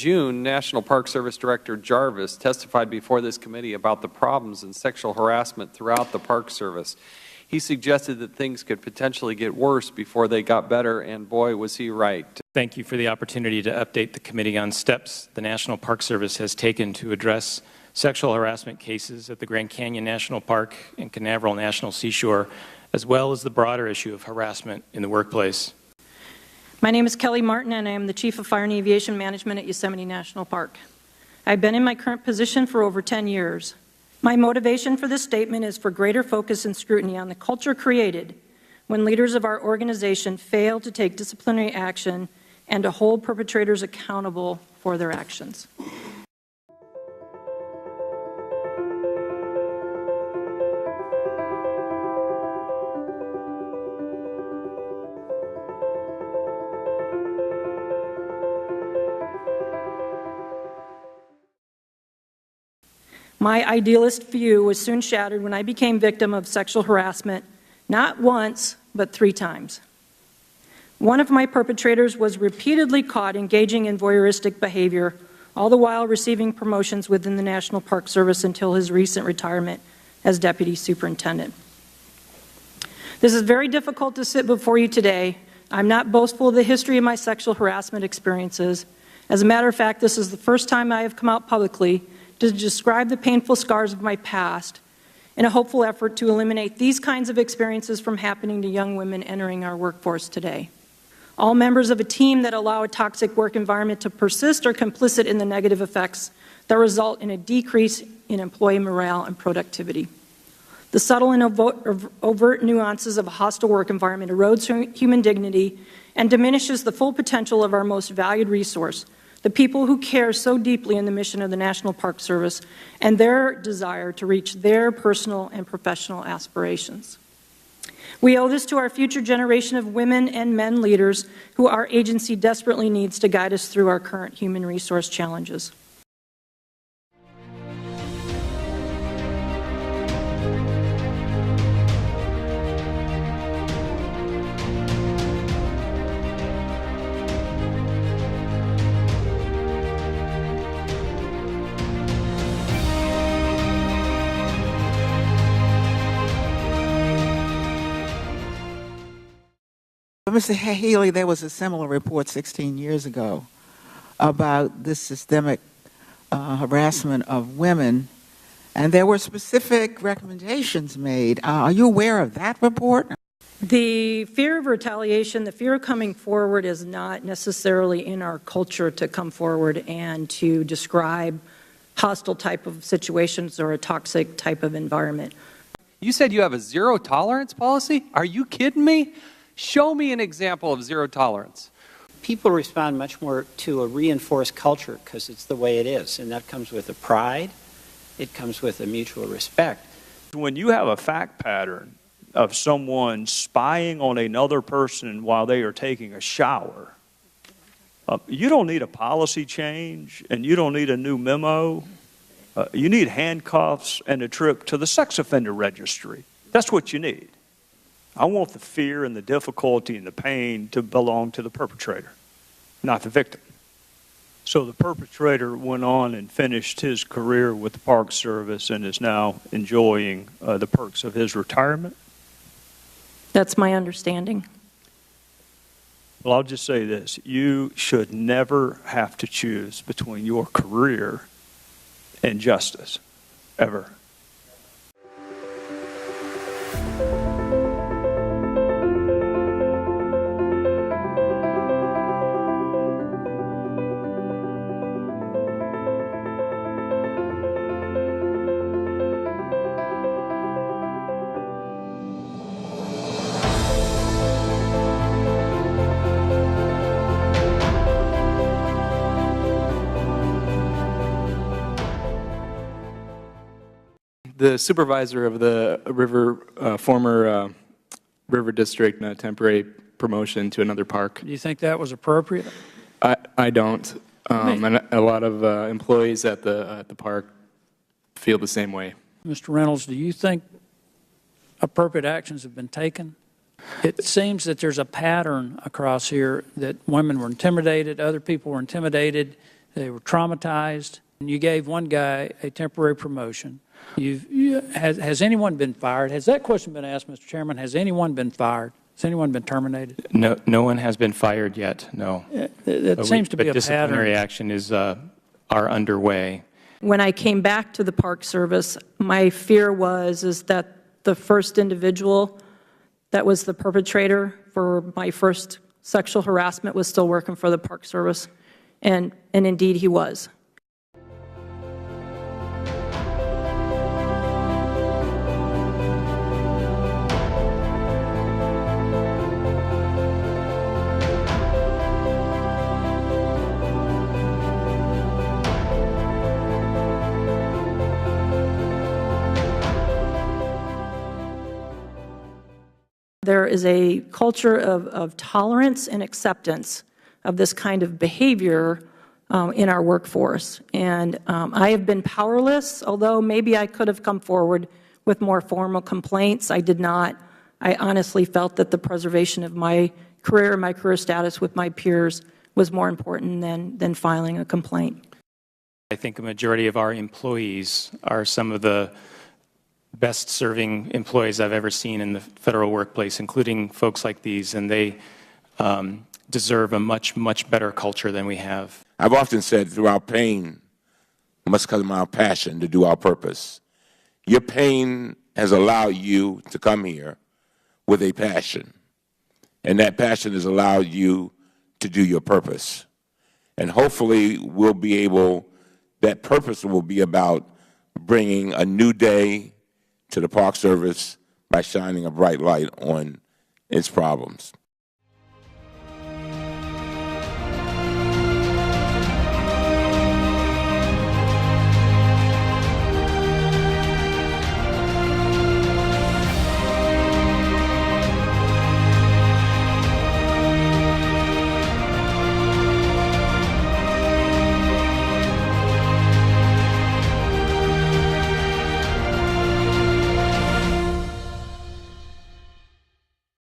June, National Park Service Director Jarvis testified before this committee about the problems in sexual harassment throughout the Park Service. He suggested that things could potentially get worse before they got better, and boy, was he right. Thank you for the opportunity to update the committee on steps the National Park Service has taken to address sexual harassment cases at the Grand Canyon National Park and Canaveral National Seashore, as well as the broader issue of harassment in the workplace. My name is Kelly Martin, and I am the Chief of Fire and Aviation Management at Yosemite National Park. I've been in my current position for over 10 years. My motivation for this statement is for greater focus and scrutiny on the culture created when leaders of our organization fail to take disciplinary action and to hold perpetrators accountable for their actions. My idealist view was soon shattered when I became victim of sexual harassment, not once, but 3 times. One of my perpetrators was repeatedly caught engaging in voyeuristic behavior, all the while receiving promotions within the National Park Service until his recent retirement as Deputy Superintendent. This is very difficult to sit before you today. I'm not boastful of the history of my sexual harassment experiences. As a matter of fact, this is the first time I have come out publicly to describe the painful scars of my past in a hopeful effort to eliminate these kinds of experiences from happening to young women entering our workforce today. All members of a team that allow a toxic work environment to persist are complicit in the negative effects that result in a decrease in employee morale and productivity. The subtle and overt nuances of a hostile work environment erodes human dignity and diminishes the full potential of our most valued resource, the people who care so deeply in the mission of the National Park Service and their desire to reach their personal and professional aspirations. We owe this to our future generation of women and men leaders who our agency desperately needs to guide us through our current human resource challenges. Mr. Healy, there was a similar report 16 years ago about this systemic harassment of women, and there were specific recommendations made. Are you aware of that report? The fear of retaliation, the fear of coming forward is not necessarily in our culture to come forward and to describe hostile type of situations or a toxic type of environment. You said you have a zero tolerance policy? Are you kidding me? Show me an example of zero tolerance. People respond much more to a reinforced culture because it's the way it is, and that comes with a pride. It comes with a mutual respect. When you have a fact pattern of someone spying on another person while they are taking a shower, you don't need a policy change and you don't need a new memo. You need handcuffs and a trip to the sex offender registry. That's what you need. I want the fear and the difficulty and the pain to belong to the perpetrator, not the victim. So the perpetrator went on and finished his career with the Park Service and is now enjoying the perks of his retirement? That's my understanding. Well, I'll just say this. You should never have to choose between your career and justice, ever. The supervisor of the former river district, temporary promotion to another park. Do you think that was appropriate? I don't. And a lot of employees at the park feel the same way. Mr. Reynolds, do you think appropriate actions have been taken? It seems that there's a pattern across here that women were intimidated, other people were intimidated, They were traumatized. And you gave one guy a temporary promotion. Has anyone been fired? Has that question been asked, Mr. Chairman? Has anyone been fired? Has anyone been terminated? No one has been fired yet, no. It seems to be a disciplinary pattern. action are underway. When I came back to the Park Service, my fear is that the first individual that was the perpetrator for my first sexual harassment was still working for the Park Service, and indeed he was. There is a culture of tolerance and acceptance of this kind of behavior in our workforce. And I have been powerless, although maybe I could have come forward with more formal complaints. I did not. I honestly felt that the preservation of my career status with my peers was more important than filing a complaint. I think a majority of our employees are some of the best serving employees I've ever seen in the federal workplace, including folks like these, and they deserve a much, much better culture than we have. I've often said through our pain must come our passion to do our purpose. Your pain has allowed you to come here with a passion, and that passion has allowed you to do your purpose. And hopefully we'll be able, that purpose will be about bringing a new day to the Park Service by shining a bright light on its problems.